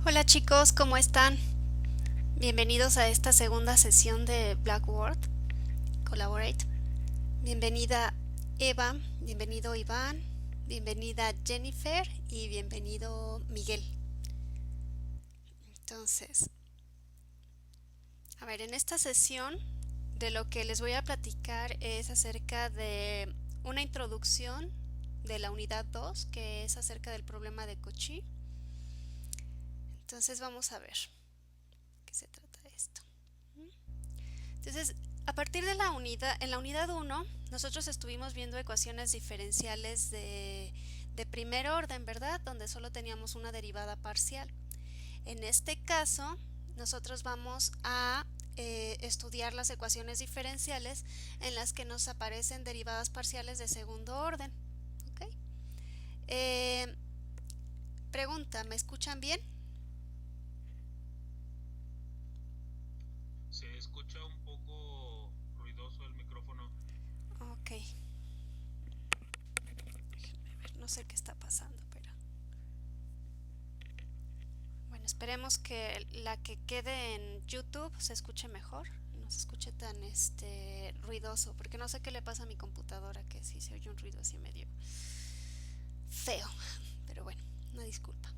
Hola chicos, ¿cómo están? Bienvenidos a esta segunda sesión de Blackboard Collaborate. Bienvenida Eva, bienvenido Iván, bienvenida Jennifer y bienvenido Miguel. Entonces, a ver, en esta sesión de lo que les voy a platicar es acerca de una introducción de la unidad 2, que es acerca del problema de Cauchy. Entonces vamos a ver qué se trata esto. Entonces, a partir de la unidad, en la unidad 1, nosotros estuvimos viendo ecuaciones diferenciales de primer orden, ¿verdad? Donde solo teníamos una derivada parcial. En este caso, nosotros vamos a estudiar las ecuaciones diferenciales en las que nos aparecen derivadas parciales de segundo orden. ¿Ok? Eh, Pregunta, ¿me escuchan bien? Se escucha un poco ruidoso el micrófono. Ok, déjenme ver, no sé qué está pasando, pero bueno, esperemos que la que quede en YouTube se escuche mejor, no se escuche tan ruidoso, porque no sé qué le pasa a mi computadora, que sí se oye un ruido así medio feo, pero bueno, una disculpa.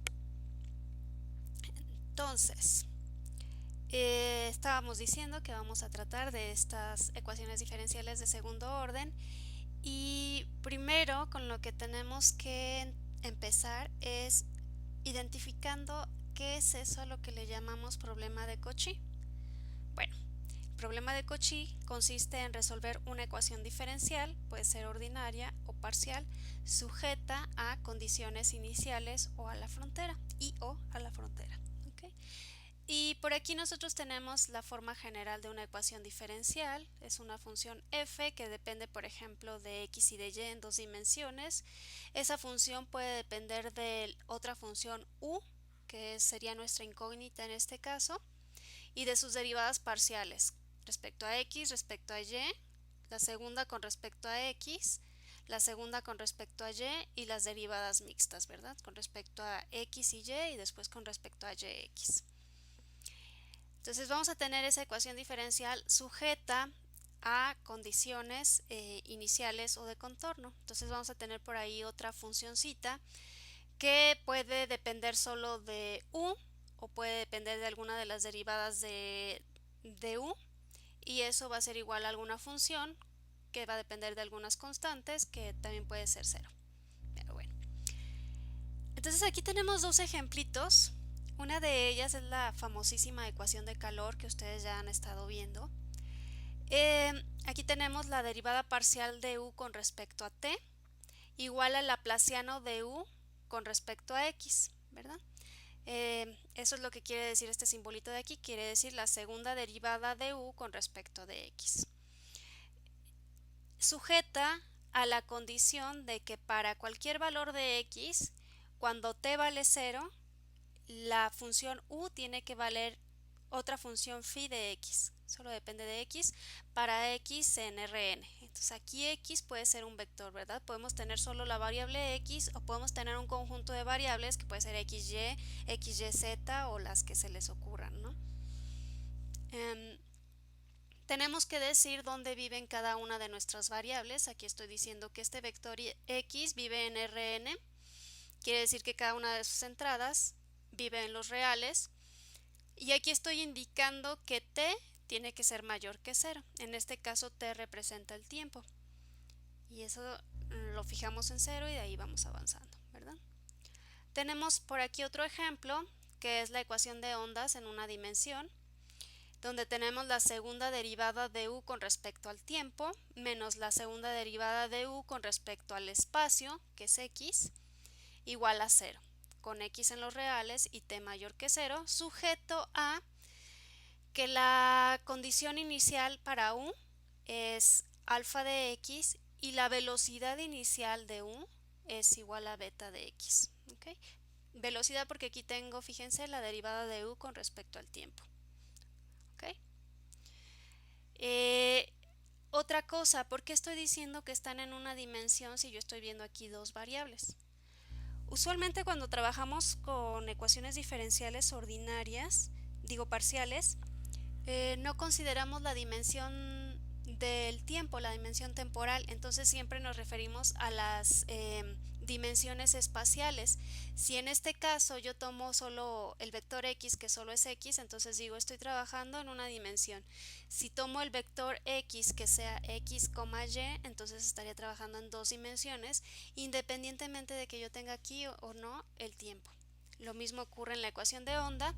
Entonces, estábamos diciendo que vamos a tratar de estas ecuaciones diferenciales de segundo orden y primero con lo que tenemos que empezar es identificando qué es eso a lo que le llamamos problema de Cauchy. Bueno, el problema de Cauchy consiste en resolver una ecuación diferencial, puede ser ordinaria o parcial, sujeta a condiciones iniciales o a la frontera o a la frontera. ¿Okay? Y por aquí nosotros tenemos la forma general de una ecuación diferencial. Es una función f que depende, por ejemplo, de x y de y en dos dimensiones. Esa función puede depender de otra función u, que sería nuestra incógnita en este caso, y de sus derivadas parciales respecto a x, respecto a y, la segunda con respecto a x, la segunda con respecto a y las derivadas mixtas, ¿verdad? Con respecto a x y después con respecto a yx. Entonces vamos a tener esa ecuación diferencial sujeta a condiciones iniciales o de contorno. Entonces vamos a tener por ahí otra funcioncita que puede depender solo de u o puede depender de alguna de las derivadas de u, y eso va a ser igual a alguna función que va a depender de algunas constantes que también puede ser cero. Pero bueno. Entonces aquí tenemos dos ejemplitos. Una de ellas es la famosísima ecuación de calor que ustedes ya han estado viendo. Aquí tenemos la derivada parcial de u con respecto a t igual al laplaciano de u con respecto a x, ¿verdad? Eso es lo que quiere decir este simbolito de aquí, quiere decir la segunda derivada de u con respecto de x. Sujeta a la condición de que para cualquier valor de x, cuando t vale 0, la función u tiene que valer otra función phi de x, solo depende de x, para x en Rn. Entonces aquí x puede ser un vector, ¿verdad? Podemos tener solo la variable x o podemos tener un conjunto de variables que puede ser xy, xyz o las que se les ocurran, ¿no? Tenemos que decir dónde viven cada una de nuestras variables. Aquí estoy diciendo que este vector x vive en Rn, quiere decir que cada una de sus entradas vive en los reales. Y aquí estoy indicando que t tiene que ser mayor que 0. En este caso t representa el tiempo. Y eso lo fijamos en 0 y de ahí vamos avanzando, ¿verdad? Tenemos por aquí otro ejemplo, que es la ecuación de ondas en una dimensión, donde tenemos la segunda derivada de u con respecto al tiempo, menos la segunda derivada de u con respecto al espacio, que es x, igual a 0, con x en los reales y t mayor que 0, sujeto a que la condición inicial para u es alfa de x y la velocidad inicial de u es igual a beta de x. ¿Okay? Velocidad porque aquí tengo, fíjense, la derivada de u con respecto al tiempo. ¿Okay? Otra cosa, ¿por qué estoy diciendo que están en una dimensión si yo estoy viendo aquí dos variables? Usualmente cuando trabajamos con ecuaciones diferenciales ordinarias, digo parciales, no consideramos la dimensión del tiempo, la dimensión temporal, entonces siempre nos referimos a las dimensiones espaciales. Si en este caso yo tomo solo el vector x, que solo es x, entonces digo estoy trabajando en una dimensión. Si tomo el vector x, que sea x, y, entonces estaría trabajando en dos dimensiones, independientemente de que yo tenga aquí o no el tiempo. Lo mismo ocurre en la ecuación de onda.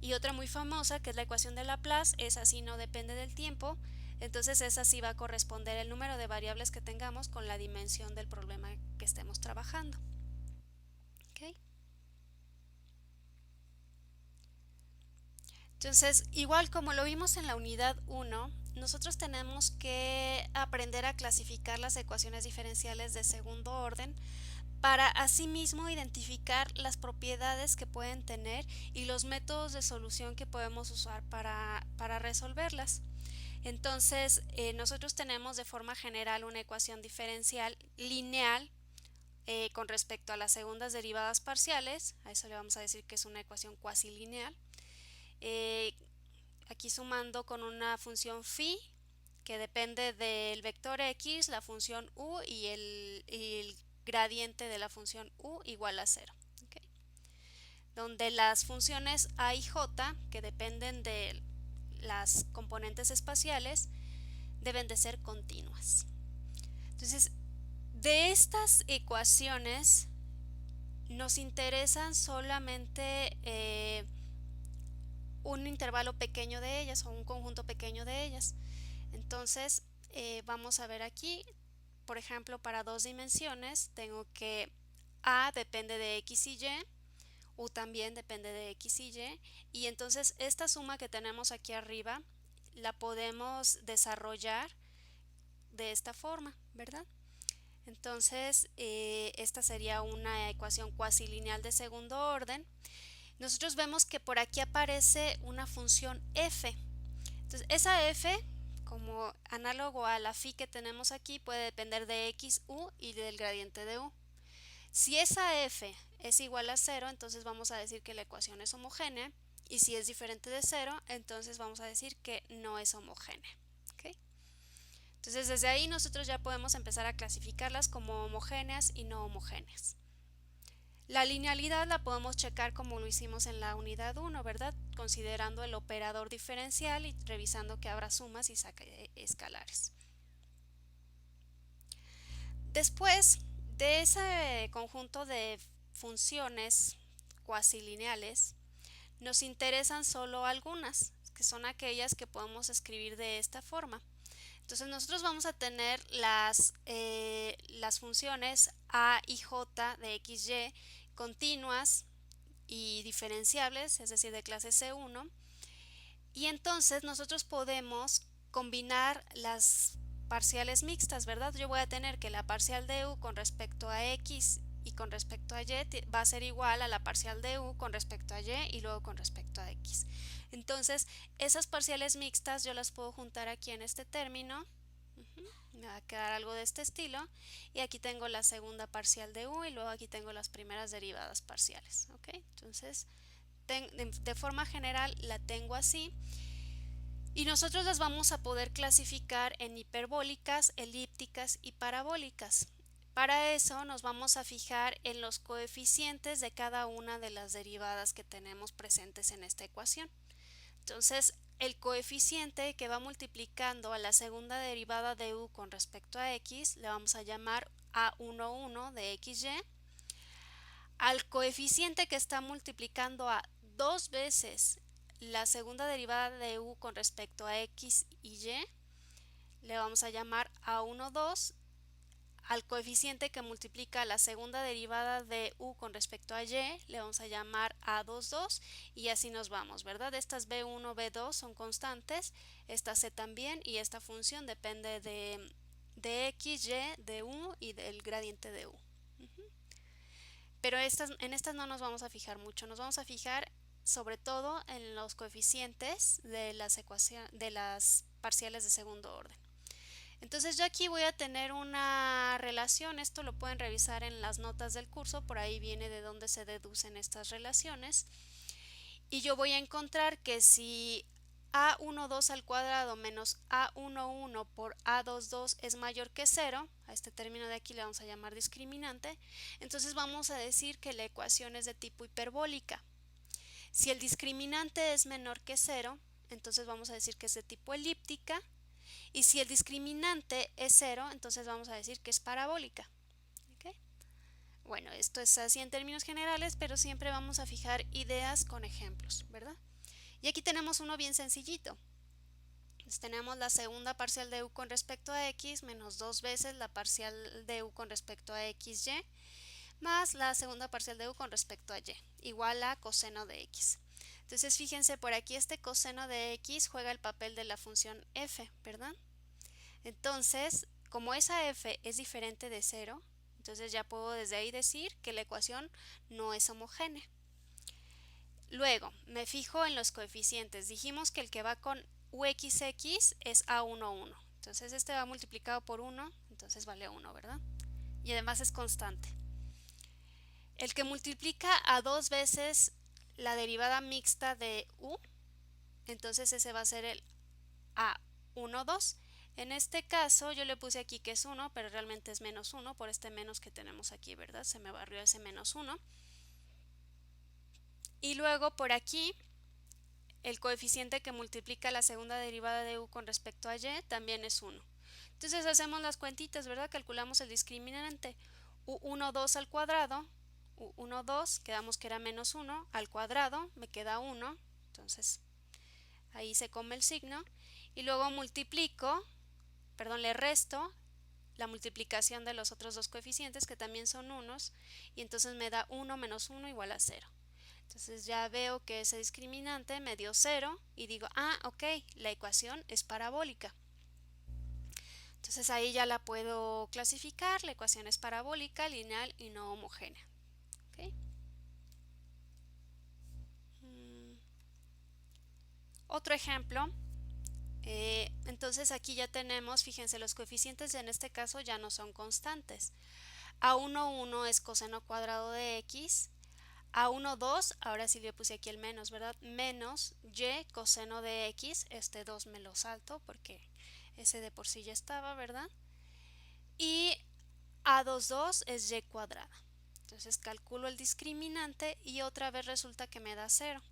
Y otra muy famosa, que es la ecuación de Laplace, esa sí no depende del tiempo, entonces esa sí va a corresponder el número de variables que tengamos con la dimensión del problema que estemos trabajando. ¿Okay? Entonces, igual como lo vimos en la unidad 1, nosotros tenemos que aprender a clasificar las ecuaciones diferenciales de segundo orden para asimismo identificar las propiedades que pueden tener y los métodos de solución que podemos usar para resolverlas. Entonces, nosotros tenemos de forma general una ecuación diferencial lineal con respecto a las segundas derivadas parciales. A eso le vamos a decir que es una ecuación cuasi lineal. Eh, Aquí sumando con una función phi que depende del vector x, la función u y el gradiente de la función u igual a 0. ¿Okay? Donde las funciones a y j, que dependen de las componentes espaciales, deben de ser continuas. Entonces, de estas ecuaciones nos interesan solamente un intervalo pequeño de ellas o un conjunto pequeño de ellas. Entonces, vamos a ver aquí, por ejemplo, para dos dimensiones, tengo que A depende de X y Y, U también depende de X y Y, y entonces esta suma que tenemos aquí arriba la podemos desarrollar de esta forma, ¿verdad? Entonces, esta sería una ecuación cuasi lineal de segundo orden. Nosotros vemos que por aquí aparece una función f. Entonces, esa f, como análogo a la phi que tenemos aquí, puede depender de x, u y del gradiente de u. Si esa f es igual a 0, entonces vamos a decir que la ecuación es homogénea, y si es diferente de 0, entonces vamos a decir que no es homogénea. ¿Okay? Entonces, desde ahí nosotros ya podemos empezar a clasificarlas como homogéneas y no homogéneas. La linealidad la podemos checar como lo hicimos en la unidad 1, ¿verdad? Considerando el operador diferencial y revisando que habrá sumas y escalares. Después de ese conjunto de funciones cuasi lineales, nos interesan solo algunas, que son aquellas que podemos escribir de esta forma. Entonces nosotros vamos a tener las funciones a y j de x, y continuas y diferenciables, es decir, de clase C1, y entonces nosotros podemos combinar las parciales mixtas, ¿verdad? Yo voy a tener que la parcial de u con respecto a x y con respecto a y va a ser igual a la parcial de u con respecto a y y luego con respecto a x. Entonces, esas parciales mixtas yo las puedo juntar aquí en este término. Me va a quedar algo de este estilo, y aquí tengo la segunda parcial de u y luego aquí tengo las primeras derivadas parciales. ¿Ok? Entonces, de forma general la tengo así, y nosotros las vamos a poder clasificar en hiperbólicas, elípticas y parabólicas. Para eso nos vamos a fijar en los coeficientes de cada una de las derivadas que tenemos presentes en esta ecuación. Entonces, el coeficiente que va multiplicando a la segunda derivada de u con respecto a x le vamos a llamar a11 de xy. Al coeficiente que está multiplicando a dos veces la segunda derivada de u con respecto a x y y le vamos a llamar a12. Al coeficiente que multiplica la segunda derivada de u con respecto a y le vamos a llamar a22, y así nos vamos, ¿verdad? Estas b1, b2 son constantes, esta c también, y esta función depende de x, y, de u y del gradiente de u. Pero en estas no nos vamos a fijar mucho, nos vamos a fijar sobre todo en los coeficientes de las parciales de segundo orden. Entonces yo aquí voy a tener una relación, esto lo pueden revisar en las notas del curso, por ahí viene de dónde se deducen estas relaciones. Y yo voy a encontrar que si a12 al cuadrado menos a11 por a22 es mayor que 0, a este término de aquí le vamos a llamar discriminante, entonces vamos a decir que la ecuación es de tipo hiperbólica. Si el discriminante es menor que 0, entonces vamos a decir que es de tipo elíptica, y si el discriminante es 0, entonces vamos a decir que es parabólica. ¿Okay? Bueno, esto es así en términos generales, pero siempre vamos a fijar ideas con ejemplos, ¿verdad? Y aquí tenemos uno bien sencillito. Entonces tenemos la segunda parcial de u con respecto a x menos 2 veces la parcial de u con respecto a xy más la segunda parcial de u con respecto a y, igual a coseno de x. Entonces fíjense, por aquí este coseno de x juega el papel de la función f, ¿verdad? Entonces, como esa f es diferente de 0, entonces ya puedo desde ahí decir que la ecuación no es homogénea. Luego, me fijo en los coeficientes. Dijimos que el que va con uxx es a11. Entonces este va multiplicado por 1, entonces vale 1, ¿verdad? Y además es constante. El que multiplica a dos veces la derivada mixta de u, entonces ese va a ser el a12. En este caso yo le puse aquí que es 1, pero realmente es menos 1 por este menos que tenemos aquí, ¿verdad? Se me barrió ese menos 1. Y luego por aquí el coeficiente que multiplica la segunda derivada de u con respecto a y también es 1. Entonces hacemos las cuentitas, ¿verdad? Calculamos el discriminante. u12 al cuadrado, u12, quedamos que era menos 1, al cuadrado me queda 1, entonces ahí se come el signo. Y luego le resto la multiplicación de los otros dos coeficientes que también son unos, y entonces me da 1 menos 1 igual a 0. Entonces ya veo que ese discriminante me dio 0 y digo, ok, la ecuación es parabólica. Entonces ahí ya la puedo clasificar, la ecuación es parabólica, lineal y no homogénea. ¿Okay? Otro ejemplo, entonces aquí ya tenemos, fíjense, los coeficientes en este caso ya no son constantes. A11 es coseno cuadrado de x, A12, ahora sí le puse aquí el menos, ¿verdad? Menos y coseno de x, este 2 me lo salto porque ese de por sí ya estaba, ¿verdad? Y A22 es y cuadrada. Entonces calculo el discriminante y otra vez resulta que me da 0.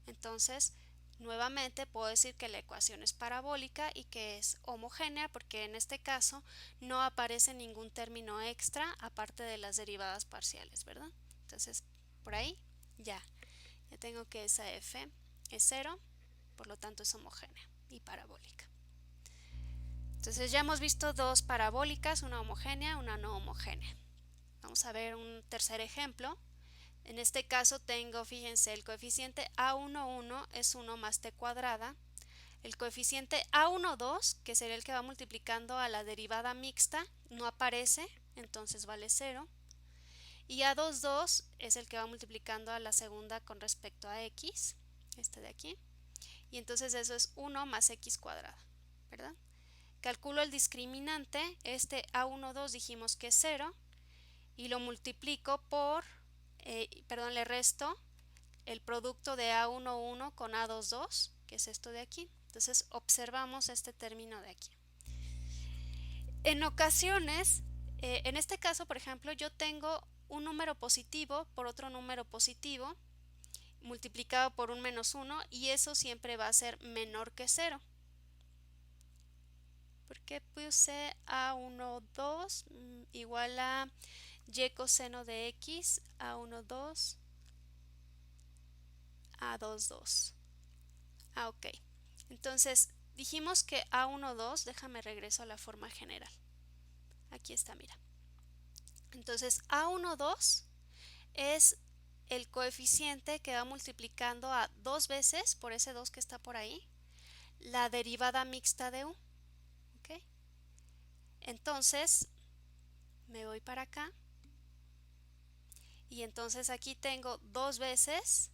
Entonces, nuevamente puedo decir que la ecuación es parabólica y que es homogénea porque en este caso no aparece ningún término extra aparte de las derivadas parciales, ¿verdad? Entonces, por ahí ya tengo que esa f es 0, por lo tanto es homogénea y parabólica. Entonces ya hemos visto dos parabólicas, una homogénea, una no homogénea. Vamos a ver un tercer ejemplo. En este caso tengo, fíjense, el coeficiente a11 es 1 más t cuadrada. El coeficiente a12, que sería el que va multiplicando a la derivada mixta, no aparece, entonces vale 0. Y a22 es el que va multiplicando a la segunda con respecto a x, este de aquí. Y entonces eso es 1 más x cuadrada, ¿verdad? Calculo el discriminante, este a12 dijimos que es 0, y lo multiplico por, le resto el producto de a11 con a22, que es esto de aquí. Entonces observamos este término de aquí. En ocasiones, en este caso, por ejemplo, yo tengo un número positivo por otro número positivo multiplicado por un menos 1 y eso siempre va a ser menor que 0. Porque puse a12 igual a y coseno de x a12 a22. Ok. Entonces dijimos que a12, déjame regreso a la forma general. Aquí está, mira. Entonces a12 es el coeficiente que va multiplicando a dos veces, por ese 2 que está por ahí, la derivada mixta de u. ¿Okay? Entonces me voy para acá y entonces aquí tengo dos veces,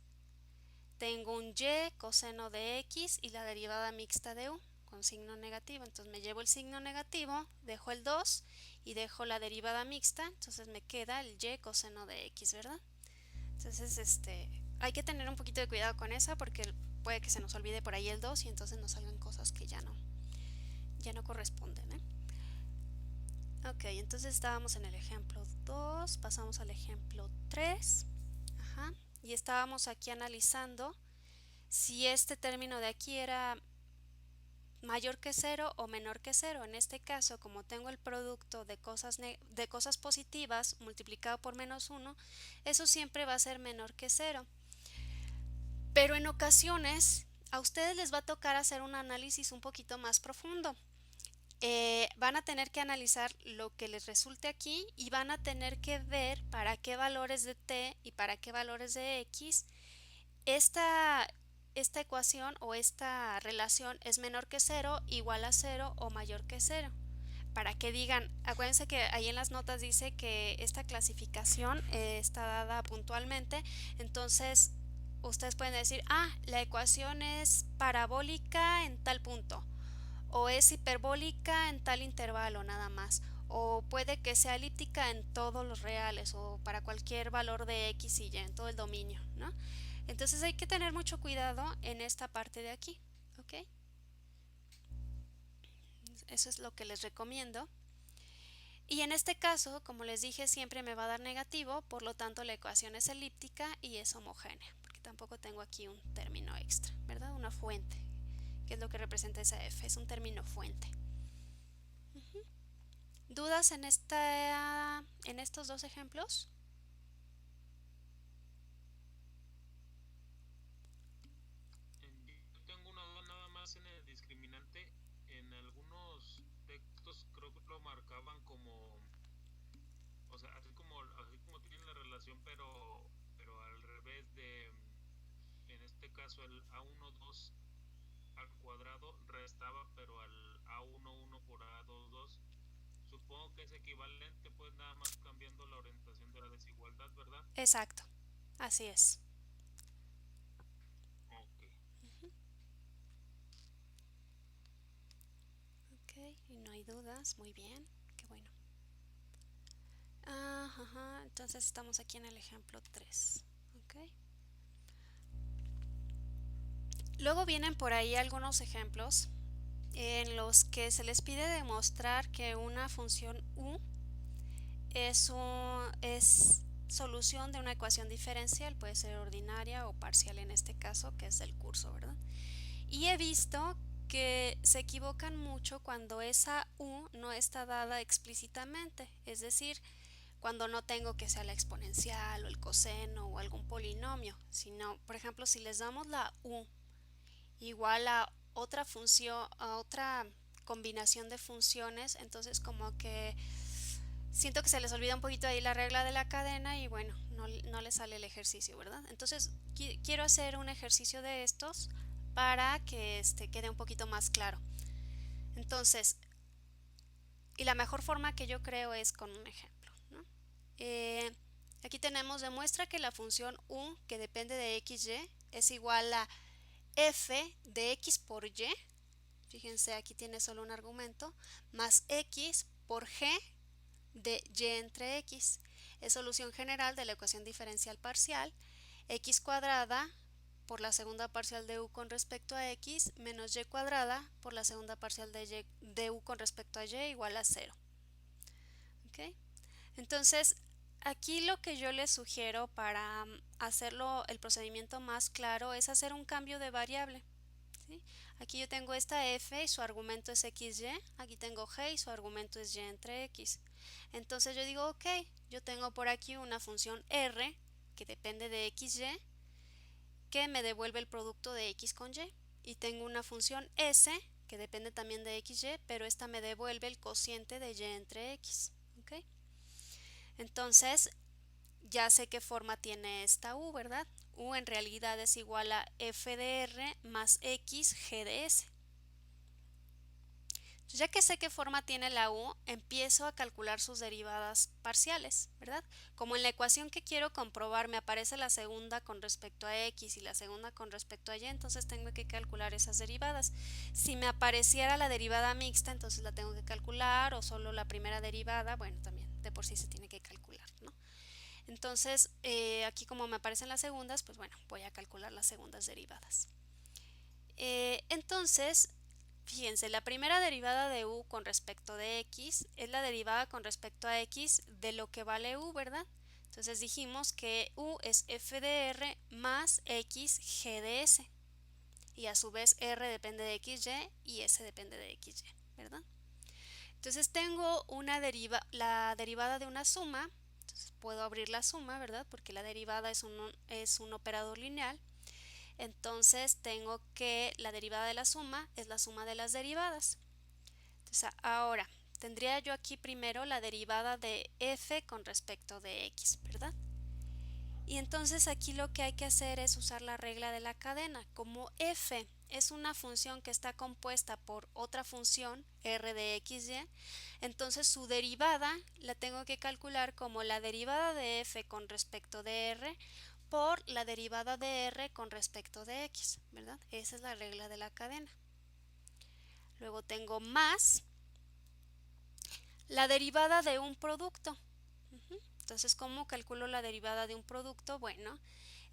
tengo un y coseno de x y la derivada mixta de u con signo negativo. Entonces me llevo el signo negativo, dejo el 2 y dejo la derivada mixta. Entonces me queda el y coseno de x, ¿verdad? Entonces hay que tener un poquito de cuidado con esa porque puede que se nos olvide por ahí el 2 y entonces nos salgan cosas que ya no corresponden, ¿eh? Ok, entonces estábamos en el ejemplo 2, pasamos al ejemplo 3. Ajá, y estábamos aquí analizando si este término de aquí era mayor que 0 o menor que 0. En este caso, como tengo el producto de cosas positivas multiplicado por -1, eso siempre va a ser menor que 0. Pero en ocasiones a ustedes les va a tocar hacer un análisis un poquito más profundo. Van a tener que analizar lo que les resulte aquí y van a tener que ver para qué valores de t y para qué valores de x esta ecuación o esta relación es menor que 0, igual a 0 o mayor que 0. Para que digan, acuérdense que ahí en las notas dice que esta clasificación está dada puntualmente, entonces ustedes pueden decir, la ecuación es parabólica en tal punto o es hiperbólica en tal intervalo nada más, o puede que sea elíptica en todos los reales o para cualquier valor de x y y en todo el dominio, ¿no? Entonces hay que tener mucho cuidado en esta parte de aquí, ¿ok? Eso es lo que les recomiendo. Y en este caso, como les dije, siempre me va a dar negativo, por lo tanto la ecuación es elíptica y es homogénea, porque tampoco tengo aquí un término extra, ¿verdad? Una fuente, que es lo que representa esa f, es un término fuente. ¿Dudas en estos dos ejemplos? Yo tengo una duda nada más en el discriminante. En algunos textos creo que lo marcaban como, o sea, así como tienen la relación, pero al revés de, en este caso el A12 al cuadrado restaba, pero al A11 por A22. Supongo que es equivalente, pues nada más cambiando la orientación de la desigualdad, ¿verdad? Exacto, así es. Ok. Ok, y no hay dudas, muy bien, qué bueno. Ajá, entonces estamos aquí en el ejemplo 3. Ok. Luego vienen por ahí algunos ejemplos en los que se les pide demostrar que una función u es solución de una ecuación diferencial, puede ser ordinaria o parcial en este caso, que es del curso, ¿verdad? Y he visto que se equivocan mucho cuando esa u no está dada explícitamente, es decir, cuando no tengo que sea la exponencial o el coseno o algún polinomio, sino, por ejemplo, si les damos la u igual a otra función, a otra combinación de funciones, entonces como que siento que se les olvida un poquito ahí la regla de la cadena y bueno, no les sale el ejercicio, ¿verdad? Entonces quiero hacer un ejercicio de estos para que quede un poquito más claro. Entonces, y la mejor forma que yo creo es con un ejemplo, ¿no? Aquí tenemos, demuestra que la función u que depende de xy es igual a f de x por y, fíjense aquí tiene solo un argumento, más x por g de y entre x. Es solución general de la ecuación diferencial parcial x cuadrada por la segunda parcial de u con respecto a x menos y cuadrada por la segunda parcial de u con respecto a y igual a 0. ¿Okay? Entonces, aquí lo que yo les sugiero para hacerlo el procedimiento más claro es hacer un cambio de variable. ¿Sí? Aquí yo tengo esta f y su argumento es xy, aquí tengo g y su argumento es y entre x. Entonces yo digo, ok, yo tengo por aquí una función r que depende de xy que me devuelve el producto de x con y. Y tengo una función s que depende también de xy, pero esta me devuelve el cociente de y entre x. ¿Okay? Entonces, ya sé qué forma tiene esta u, ¿verdad? U en realidad es igual a f de r más x g de s. Ya que sé qué forma tiene la u, empiezo a calcular sus derivadas parciales, ¿verdad? Como en la ecuación que quiero comprobar me aparece la segunda con respecto a x y la segunda con respecto a y, entonces tengo que calcular esas derivadas. Si me apareciera la derivada mixta, entonces la tengo que calcular, o solo la primera derivada, bueno, también de por sí se tiene que calcular, ¿no? Entonces, aquí como me aparecen las segundas, pues bueno, voy a calcular las segundas derivadas. Entonces, fíjense, la primera derivada de u con respecto de x es la derivada con respecto a x de lo que vale u, ¿verdad? Entonces dijimos que u es f de r más x g de s. Y a su vez r depende de xy y s depende de xy, ¿verdad? Entonces tengo la derivada de una suma. Entonces puedo abrir la suma, ¿verdad? Porque la derivada es un operador lineal. Entonces tengo que la derivada de la suma es la suma de las derivadas. Entonces ahora tendría yo aquí primero la derivada de f con respecto de x, ¿verdad? Y entonces aquí lo que hay que hacer es usar la regla de la cadena. Como f es una función que está compuesta por otra función, r de xy, entonces su derivada la tengo que calcular como la derivada de f con respecto de r por la derivada de r con respecto de x, ¿verdad? Esa es la regla de la cadena. Luego tengo más la derivada de un producto. Entonces, ¿cómo calculo la derivada de un producto? Bueno,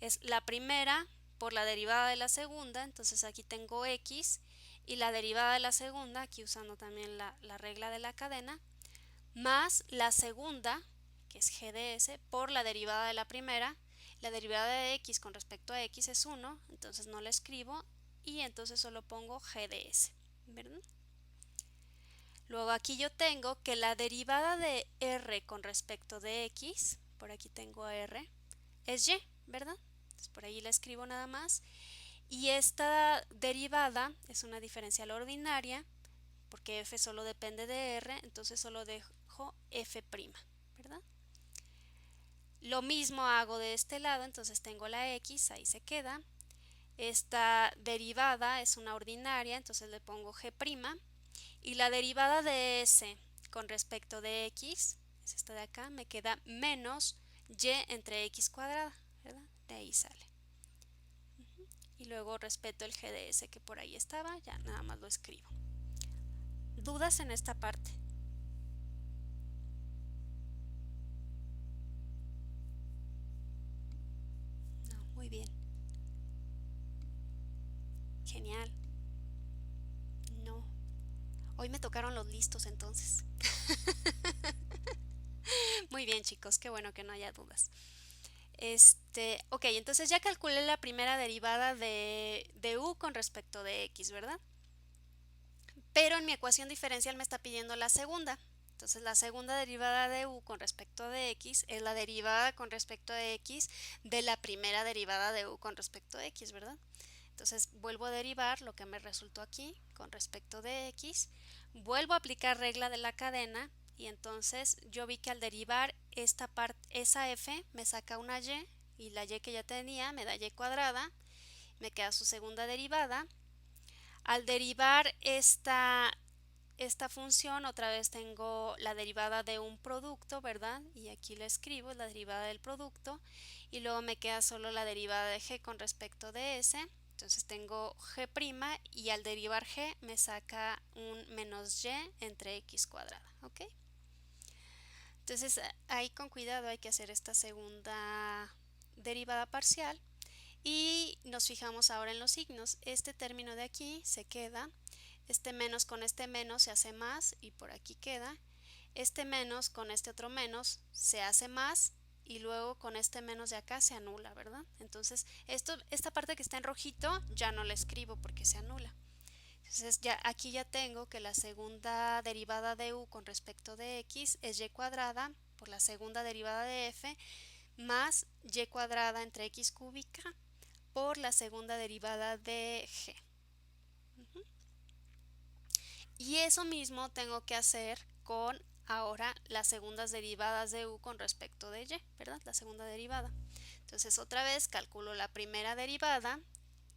es la primera por la derivada de la segunda, entonces aquí tengo x, y la derivada de la segunda, aquí usando también la regla de la cadena, más la segunda, que es g de s, por la derivada de la primera. La derivada de x con respecto a x es 1, entonces no la escribo, y entonces solo pongo g de s, ¿verdad? Luego aquí yo tengo que la derivada de r con respecto de x, por aquí tengo r, es y, ¿verdad? Entonces por ahí la escribo nada más. Y esta derivada es una diferencial ordinaria, porque f solo depende de r, entonces solo dejo f', ¿verdad? Lo mismo hago de este lado, entonces tengo la x, ahí se queda. Esta derivada es una ordinaria, entonces le pongo g'. Y la derivada de s con respecto de x, es esta de acá, me queda menos y entre x cuadrada, ¿verdad? De ahí sale. Y luego respeto el g de s que por ahí estaba, ya nada más lo escribo. ¿Dudas en esta parte? No, muy bien. Genial. No. Hoy me tocaron los listos entonces. Muy bien, chicos, qué bueno que no haya dudas. Ok, entonces ya calculé la primera derivada de u con respecto de x, ¿verdad? Pero en mi ecuación diferencial me está pidiendo la segunda. Entonces la segunda derivada de u con respecto de x es la derivada con respecto de x de la primera derivada de u con respecto de x, ¿verdad? Entonces vuelvo a derivar lo que me resultó aquí con respecto de x, vuelvo a aplicar regla de la cadena y entonces yo vi que al derivar esa f me saca una y la y que ya tenía me da y cuadrada, me queda su segunda derivada. Al derivar esta función, otra vez tengo la derivada de un producto, ¿verdad? Y aquí la escribo, es la derivada del producto. Y luego me queda solo la derivada de g con respecto de s. Entonces tengo g' y al derivar g me saca un menos y entre x cuadrada, ¿ok? Entonces ahí con cuidado hay que hacer esta segunda derivada parcial. Y nos fijamos ahora en los signos. Este término de aquí se queda, este menos con este menos se hace más y por aquí queda. Este menos con este otro menos se hace más y luego con este menos de acá se anula, ¿verdad? Entonces esta parte que está en rojito ya no la escribo porque se anula. Entonces aquí ya tengo que la segunda derivada de u con respecto de x es y cuadrada por la segunda derivada de f más y cuadrada entre x cúbica por la segunda derivada de g. Y eso mismo tengo que hacer con ahora las segundas derivadas de u con respecto de y, ¿verdad? La segunda derivada. Entonces otra vez calculo la primera derivada,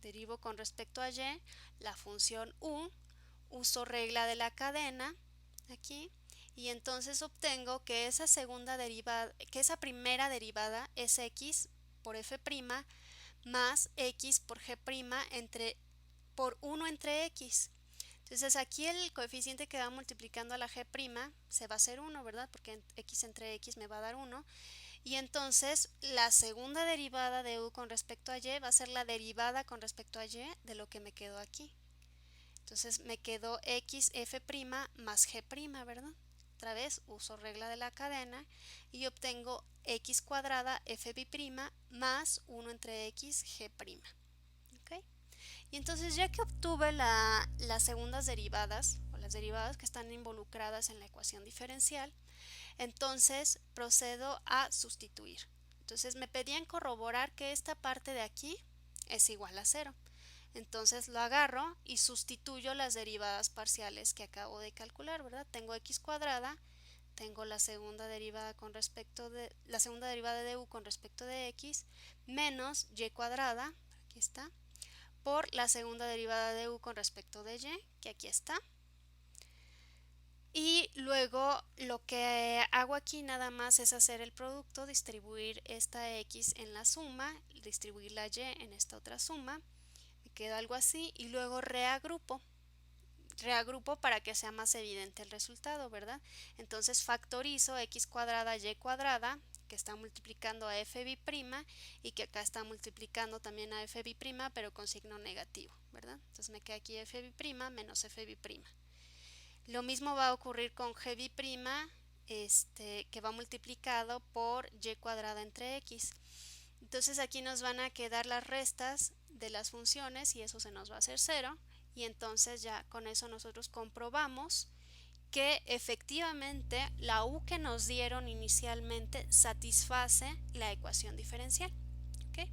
derivo con respecto a y la función u. uso regla de la cadena aquí y entonces obtengo que esa segunda derivada, que esa primera derivada es x por f' más x por g' por 1 entre x. Entonces aquí el coeficiente que va multiplicando a la g' se va a hacer 1, ¿verdad? Porque x entre x me va a dar 1. Y entonces la segunda derivada de u con respecto a y va a ser la derivada con respecto a y de lo que me quedó aquí. Entonces me quedó x f' más g', ¿verdad? Otra vez uso regla de la cadena y obtengo x cuadrada f' más 1 entre x g'. ¿Ok? Y entonces ya que obtuve las segundas derivadas o las derivadas que están involucradas en la ecuación diferencial, entonces procedo a sustituir. Entonces me pedían corroborar que esta parte de aquí es igual a 0. Entonces lo agarro y sustituyo las derivadas parciales que acabo de calcular, ¿verdad? Tengo x cuadrada, tengo la segunda derivada de u con respecto de x, menos y cuadrada, aquí está, por la segunda derivada de u con respecto de y, que aquí está. Y luego lo que hago aquí nada más es hacer el producto, distribuir esta x en la suma, distribuir la y en esta otra suma, me queda algo así y luego reagrupo para que sea más evidente el resultado, ¿verdad? Entonces factorizo x cuadrada y cuadrada, que está multiplicando a f' y que acá está multiplicando también a f', pero con signo negativo, ¿verdad? Entonces me queda aquí f' menos f'. Lo mismo va a ocurrir con g', que va multiplicado por y cuadrada entre x. Entonces aquí nos van a quedar las restas de las funciones y eso se nos va a hacer 0. Y entonces ya con eso nosotros comprobamos que efectivamente la u que nos dieron inicialmente satisface la ecuación diferencial. ¿Okay?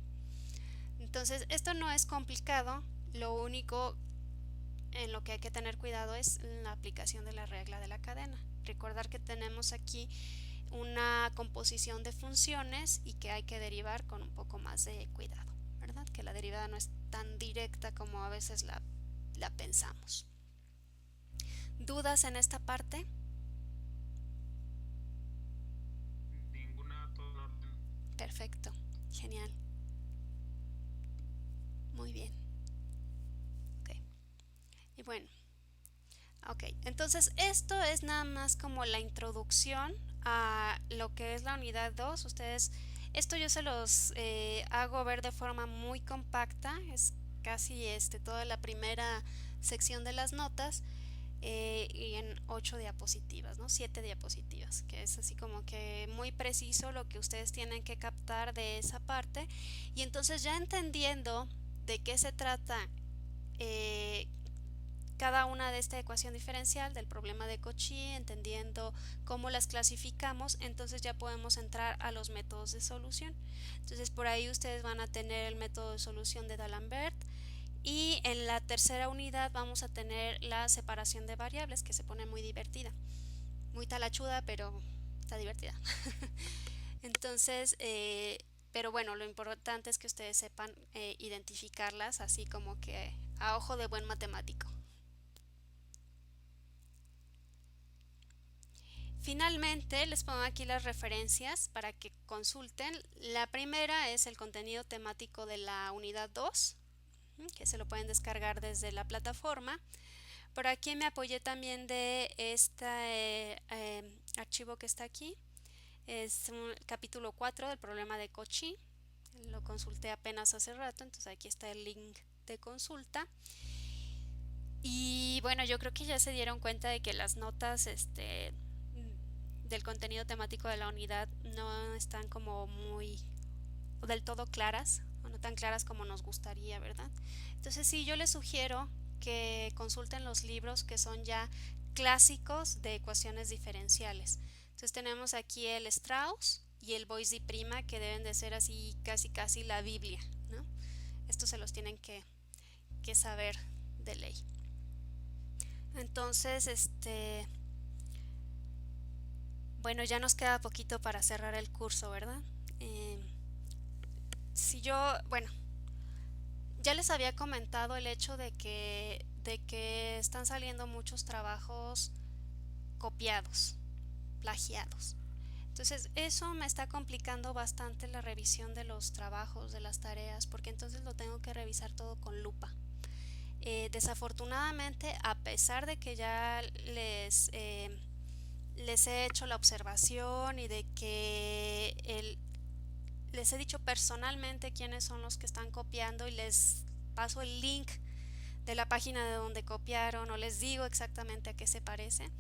Entonces esto no es complicado, lo único en lo que hay que tener cuidado es la aplicación de la regla de la cadena. Recordar que tenemos aquí una composición de funciones y que hay que derivar con un poco más de cuidado, ¿verdad? Que la derivada no es tan directa como a veces la pensamos. ¿Dudas en esta parte? Ninguna, todo en orden. Perfecto, genial. Muy bien. Okay. Y bueno, ok, entonces esto es nada más como la introducción a lo que es la unidad 2. Ustedes, esto yo se los hago ver de forma muy compacta, es casi toda la primera sección de las notas y en 8 diapositivas, ¿no? 7 diapositivas, que es así como que muy preciso lo que ustedes tienen que captar de esa parte. Y entonces ya entendiendo de qué se trata cada una de esta ecuación diferencial del problema de Cauchy, entendiendo cómo las clasificamos, entonces ya podemos entrar a los métodos de solución. Entonces por ahí ustedes van a tener el método de solución de D'Alembert y en la tercera unidad vamos a tener la separación de variables, que se pone muy divertida, muy talachuda, pero está divertida. Entonces, pero bueno, lo importante es que ustedes sepan identificarlas así como que a ojo de buen matemático. Finalmente, les pongo aquí las referencias para que consulten. La primera es el contenido temático de la unidad 2, que se lo pueden descargar desde la plataforma. Por aquí me apoyé también de este archivo que está aquí. Es un capítulo 4 del problema de Cauchy. Lo consulté apenas hace rato, entonces aquí está el link de consulta. Y bueno, yo creo que ya se dieron cuenta de que las notas del contenido temático de la unidad no están como muy o del todo claras, o no tan claras como nos gustaría, ¿verdad? Entonces sí, yo les sugiero que consulten los libros que son ya clásicos de ecuaciones diferenciales. Entonces tenemos aquí el Strauss y el Boise Prima, que deben de ser así casi la Biblia, ¿no? Estos se los tienen que saber de ley. Entonces, bueno, ya nos queda poquito para cerrar el curso, ¿verdad? Si yo, bueno, Ya les había comentado el hecho de que están saliendo muchos trabajos copiados, plagiados. Entonces, eso me está complicando bastante la revisión de los trabajos, de las tareas, porque entonces lo tengo que revisar todo con lupa. Desafortunadamente, a pesar de que ya les he hecho la observación y de que les he dicho personalmente quiénes son los que están copiando y les paso el link de la página de donde copiaron o les digo exactamente a qué se parece,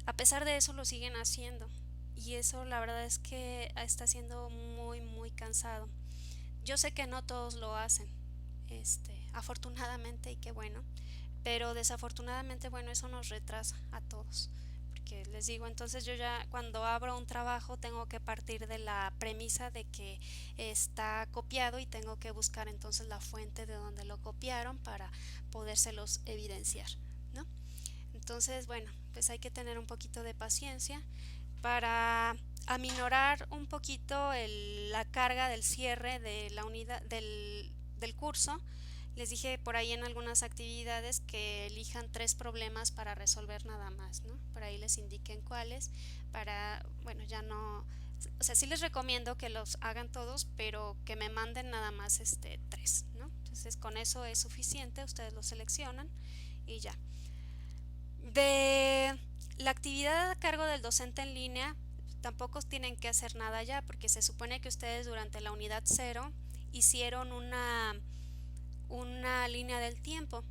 a pesar de eso lo siguen haciendo y eso la verdad es que está siendo muy muy cansado. Yo sé que no todos lo hacen, afortunadamente y qué bueno, pero desafortunadamente bueno, eso nos retrasa a todos. Porque les digo, entonces yo ya cuando abro un trabajo tengo que partir de la premisa de que está copiado y tengo que buscar entonces la fuente de donde lo copiaron para podérselos evidenciar, ¿no? Entonces, bueno, pues hay que tener un poquito de paciencia para aminorar un poquito la carga del cierre de la unidad del curso. Les dije por ahí en algunas actividades que elijan tres problemas para resolver nada más, ¿no? Por ahí les indiquen cuáles para, bueno, ya no, o sea, sí les recomiendo que los hagan todos, pero que me manden nada más tres, ¿no? Entonces con eso es suficiente, ustedes lo seleccionan y ya. De la actividad a cargo del docente en línea, tampoco tienen que hacer nada ya, porque se supone que ustedes durante la unidad cero hicieron una línea del tiempo,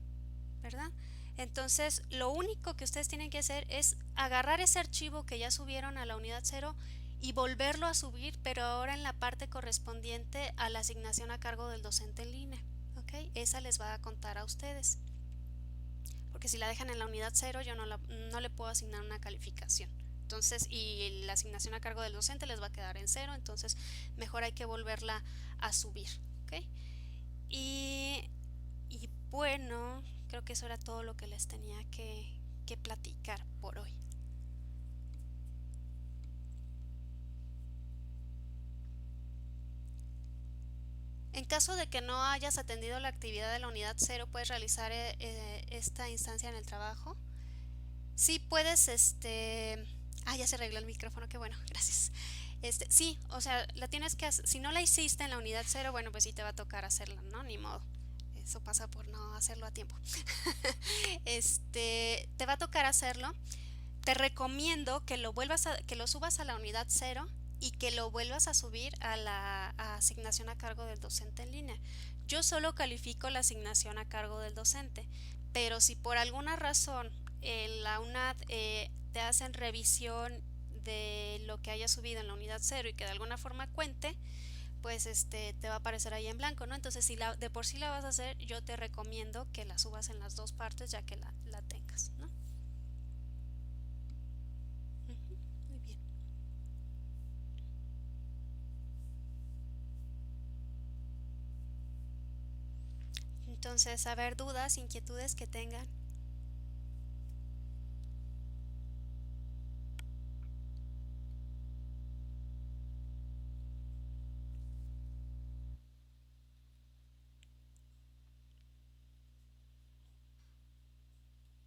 ¿verdad? Entonces, lo único que ustedes tienen que hacer es agarrar ese archivo que ya subieron a la unidad cero y volverlo a subir, pero ahora en la parte correspondiente a la asignación a cargo del docente en línea, ¿ok? Esa les va a contar a ustedes porque si la dejan en la unidad cero yo no le puedo asignar una calificación. Entonces, y la asignación a cargo del docente les va a quedar en cero, entonces mejor hay que volverla a subir, ¿ok? Y bueno, creo que eso era todo lo que les tenía que platicar por hoy. En caso de que no hayas atendido la actividad de la unidad cero, puedes realizar esta instancia en el trabajo. Sí puedes, ya se arregló el micrófono, qué bueno, gracias. Sí, o sea, la tienes que hacer, si no la hiciste en la unidad cero, bueno, pues sí te va a tocar hacerla, ¿no? Ni modo. Eso pasa por no hacerlo a tiempo. Te va a tocar hacerlo. Te recomiendo que que lo subas a la unidad cero y que lo vuelvas a subir a la asignación a cargo del docente en línea. Yo solo califico la asignación a cargo del docente, pero si por alguna razón la UNAD te hacen revisión de lo que haya subido en la unidad cero y que de alguna forma cuente, pues te va a aparecer ahí en blanco, ¿no? Entonces si de por sí la vas a hacer, yo te recomiendo que la subas en las dos partes ya que la tengas, ¿no? Ujú, muy bien. Entonces, a ver, dudas, inquietudes que tengan.